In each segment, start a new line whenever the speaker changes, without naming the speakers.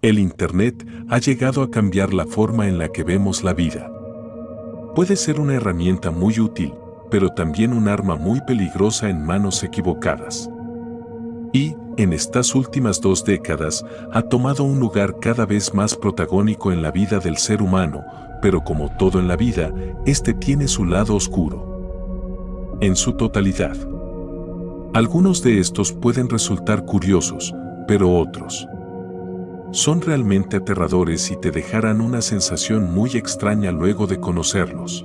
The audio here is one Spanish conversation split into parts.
El Internet ha llegado a cambiar la forma en la que vemos la vida. Puede ser una herramienta muy útil, pero también un arma muy peligrosa en manos equivocadas. Y, en estas últimas 2 décadas, ha tomado un lugar cada vez más protagónico en la vida del ser humano, pero como todo en la vida, este tiene su lado oscuro. En su totalidad. Algunos de estos pueden resultar curiosos, pero otros son realmente aterradores y te dejarán una sensación muy extraña luego de conocerlos.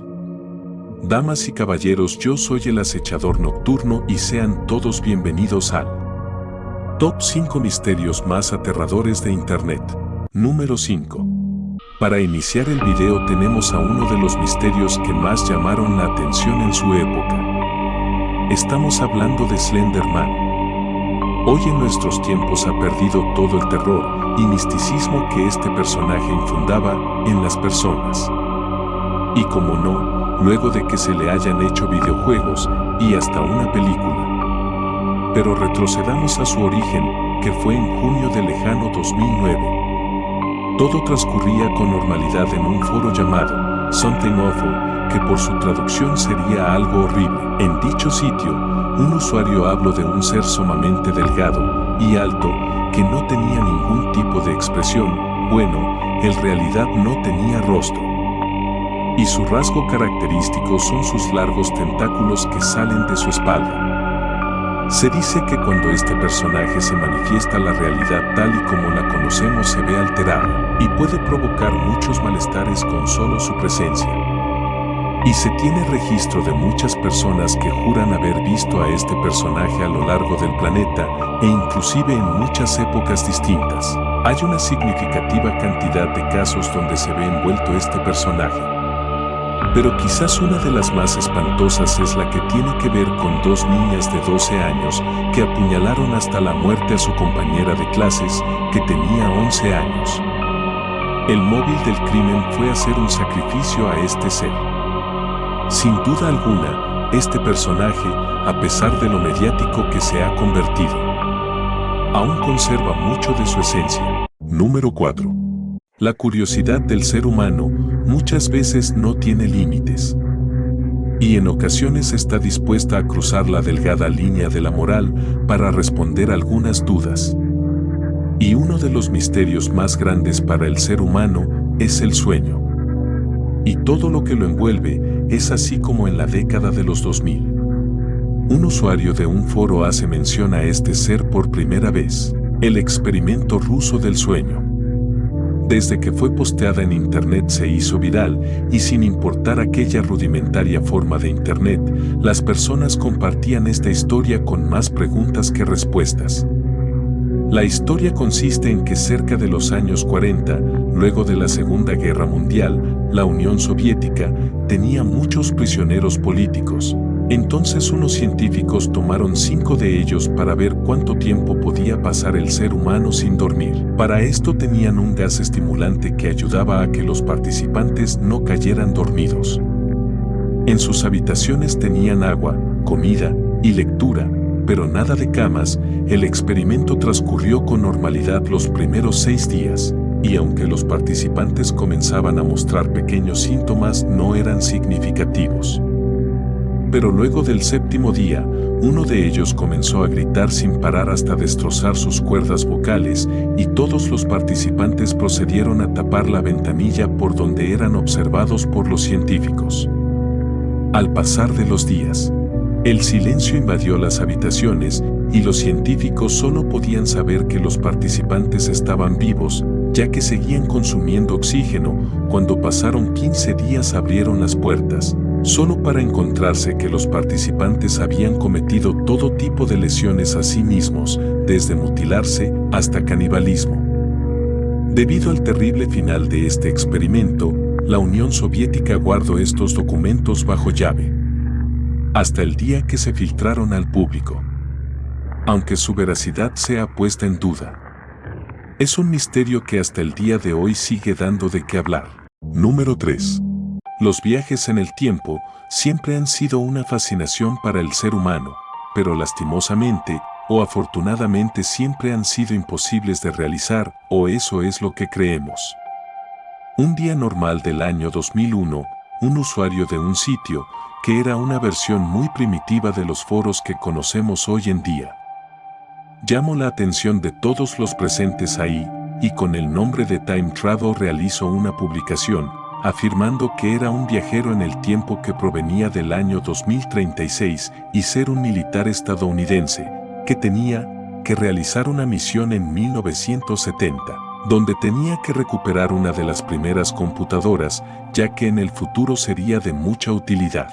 Damas y caballeros, yo soy el acechador nocturno y sean todos bienvenidos al Top 5 misterios más aterradores de Internet. Número 5. Para iniciar el video tenemos a uno de los misterios que más llamaron la atención en su época. Estamos hablando de Slender Man. Hoy en nuestros tiempos ha perdido todo el terror y misticismo que este personaje infundaba en las personas. Y como no, luego de que se le hayan hecho videojuegos y hasta una película. Pero retrocedamos a su origen, que fue en junio del lejano 2009. Todo transcurría con normalidad en un foro llamado Something Awful, que por su traducción sería algo horrible. En dicho sitio, un usuario habló de un ser sumamente delgado y alto que no tenía ningún tipo de expresión. Bueno, en realidad no tenía rostro. Y su rasgo característico son sus largos tentáculos que salen de su espalda. Se dice que cuando este personaje se manifiesta, la realidad tal y como la conocemos se ve alterada y puede provocar muchos malestares con solo su presencia. Y se tiene registro de muchas personas que juran haber visto a este personaje a lo largo del planeta e inclusive en muchas épocas distintas. Hay una significativa cantidad de casos donde se ve envuelto este personaje. Pero quizás una de las más espantosas es la que tiene que ver con 2 niñas de 12 años que apuñalaron hasta la muerte a su compañera de clases, que tenía 11 años. El móvil del crimen fue hacer un sacrificio a este ser. Sin duda alguna, este personaje, a pesar de lo mediático que se ha convertido, aún conserva mucho de su esencia. Número 4. La curiosidad del ser humano muchas veces no tiene límites. Y en ocasiones está dispuesta a cruzar la delgada línea de la moral para responder algunas dudas. Y uno de los misterios más grandes para el ser humano es el sueño. Y todo lo que lo envuelve es así como en la década de los 2000. Un usuario de un foro hace mención a este ser por primera vez, el experimento ruso del sueño. Desde que fue posteada en Internet se hizo viral y sin importar aquella rudimentaria forma de Internet, las personas compartían esta historia con más preguntas que respuestas. La historia consiste en que cerca de los años 40, luego de la Segunda Guerra Mundial, la Unión Soviética tenía muchos prisioneros políticos. Entonces unos científicos tomaron 5 de ellos para ver cuánto tiempo podía pasar el ser humano sin dormir. Para esto tenían un gas estimulante que ayudaba a que los participantes no cayeran dormidos. En sus habitaciones tenían agua, comida y lectura, pero nada de camas. El experimento transcurrió con normalidad los primeros 6 días, y aunque los participantes comenzaban a mostrar pequeños síntomas, no eran significativos. Pero luego del 7º día, uno de ellos comenzó a gritar sin parar hasta destrozar sus cuerdas vocales, y todos los participantes procedieron a tapar la ventanilla por donde eran observados por los científicos. Al pasar de los días, el silencio invadió las habitaciones y los científicos solo podían saber que los participantes estaban vivos, ya que seguían consumiendo oxígeno. Cuando pasaron 15 días abrieron las puertas, solo para encontrarse que los participantes habían cometido todo tipo de lesiones a sí mismos, desde mutilarse hasta canibalismo. Debido al terrible final de este experimento, la Unión Soviética guardó estos documentos bajo llave, hasta el día que se filtraron al público, aunque su veracidad sea puesta en duda. Es un misterio que hasta el día de hoy sigue dando de qué hablar. Número 3. Los viajes en el tiempo siempre han sido una fascinación para el ser humano, pero lastimosamente, o afortunadamente siempre han sido imposibles de realizar, o eso es lo que creemos. Un día normal del año 2001, un usuario de un sitio, que era una versión muy primitiva de los foros que conocemos hoy en día, llamó la atención de todos los presentes ahí, y con el nombre de Time Travel realizó una publicación, afirmando que era un viajero en el tiempo que provenía del año 2036 y ser un militar estadounidense, que tenía que realizar una misión en 1970, donde tenía que recuperar una de las primeras computadoras, ya que en el futuro sería de mucha utilidad,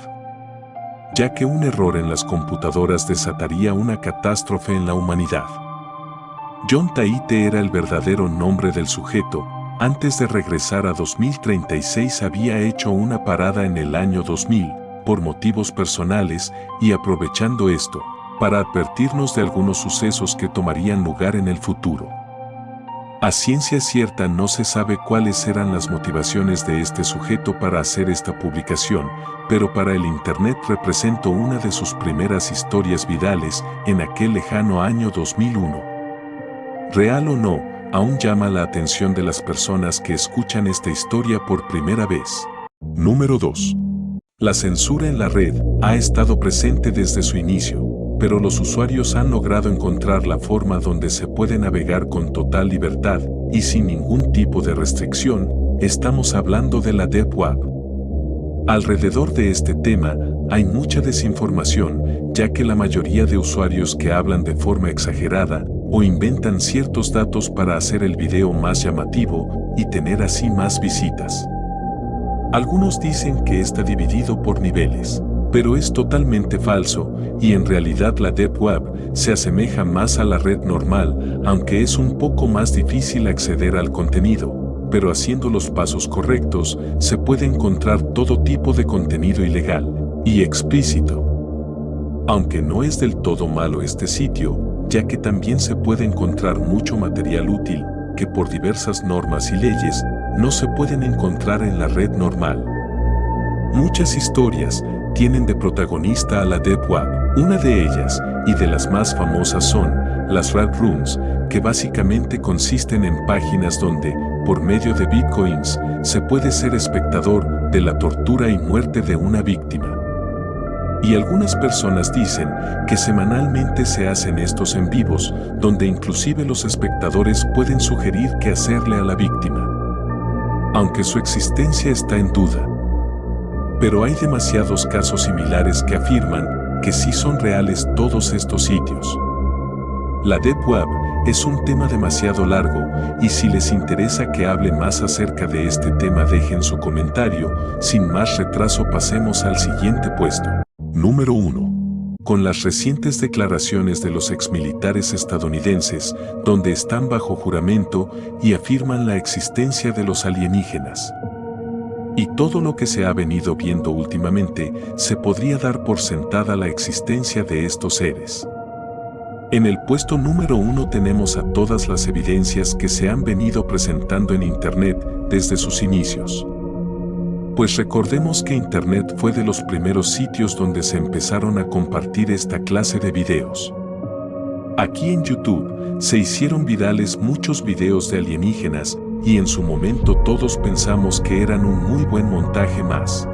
ya que un error en las computadoras desataría una catástrofe en la humanidad. John Taite era el verdadero nombre del sujeto. Antes de regresar a 2036 había hecho una parada en el año 2000, por motivos personales, y aprovechando esto, para advertirnos de algunos sucesos que tomarían lugar en el futuro. A ciencia cierta no se sabe cuáles eran las motivaciones de este sujeto para hacer esta publicación, pero para el Internet representó una de sus primeras historias virales en aquel lejano año 2001. Real o no, aún llama la atención de las personas que escuchan esta historia por primera vez. Número 2. La censura en la red ha estado presente desde su inicio, pero los usuarios han logrado encontrar la forma donde se puede navegar con total libertad y sin ningún tipo de restricción. Estamos hablando de la Deep Web. Alrededor de este tema hay mucha desinformación, ya que la mayoría de usuarios que hablan de forma exagerada o inventan ciertos datos para hacer el video más llamativo y tener así más visitas. Algunos dicen que está dividido por niveles, pero es totalmente falso, y en realidad la Deep Web se asemeja más a la red normal, aunque es un poco más difícil acceder al contenido, pero haciendo los pasos correctos se puede encontrar todo tipo de contenido ilegal y explícito. Aunque no es del todo malo este sitio, ya que también se puede encontrar mucho material útil que por diversas normas y leyes no se pueden encontrar en la red normal. Muchas historias tienen de protagonista a la Deep Web. Una de ellas, y de las más famosas, son las Red Rooms, que básicamente consisten en páginas donde, por medio de bitcoins, se puede ser espectador de la tortura y muerte de una víctima. Y algunas personas dicen que semanalmente se hacen estos en vivos, donde inclusive los espectadores pueden sugerir qué hacerle a la víctima, aunque su existencia está en duda. Pero hay demasiados casos similares que afirman que sí son reales todos estos sitios. La Deep Web es un tema demasiado largo, y si les interesa que hable más acerca de este tema dejen su comentario. Sin más retraso pasemos al siguiente puesto. Número 1. Con las recientes declaraciones de los exmilitares estadounidenses, donde están bajo juramento y afirman la existencia de los alienígenas. Y todo lo que se ha venido viendo últimamente, se podría dar por sentada la existencia de estos seres. En el puesto número 1 tenemos a todas las evidencias que se han venido presentando en Internet desde sus inicios. Pues recordemos que Internet fue de los primeros sitios donde se empezaron a compartir esta clase de videos. Aquí en YouTube se hicieron virales muchos videos de alienígenas, y en su momento todos pensamos que eran un muy buen montaje más.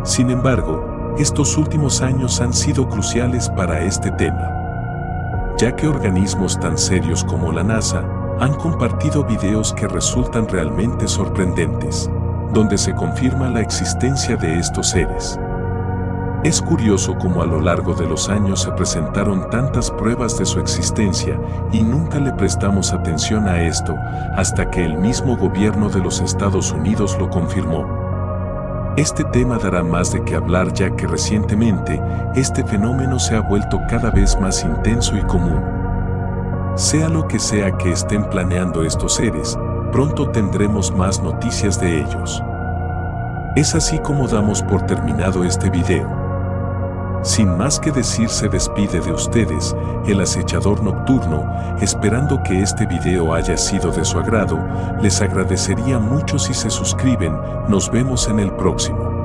Sin embargo, estos últimos años han sido cruciales para este tema, ya que organismos tan serios como la NASA han compartido videos que resultan realmente sorprendentes, donde se confirma la existencia de estos seres. Es curioso cómo a lo largo de los años se presentaron tantas pruebas de su existencia y nunca le prestamos atención a esto, hasta que el mismo gobierno de los Estados Unidos lo confirmó. Este tema dará más de qué hablar, ya que recientemente este fenómeno se ha vuelto cada vez más intenso y común. Sea lo que sea que estén planeando estos seres, pronto tendremos más noticias de ellos. Es así como damos por terminado este video. Sin más que decir, se despide de ustedes el acechador nocturno, esperando que este video haya sido de su agrado. Les agradecería mucho si se suscriben. Nos vemos en el próximo.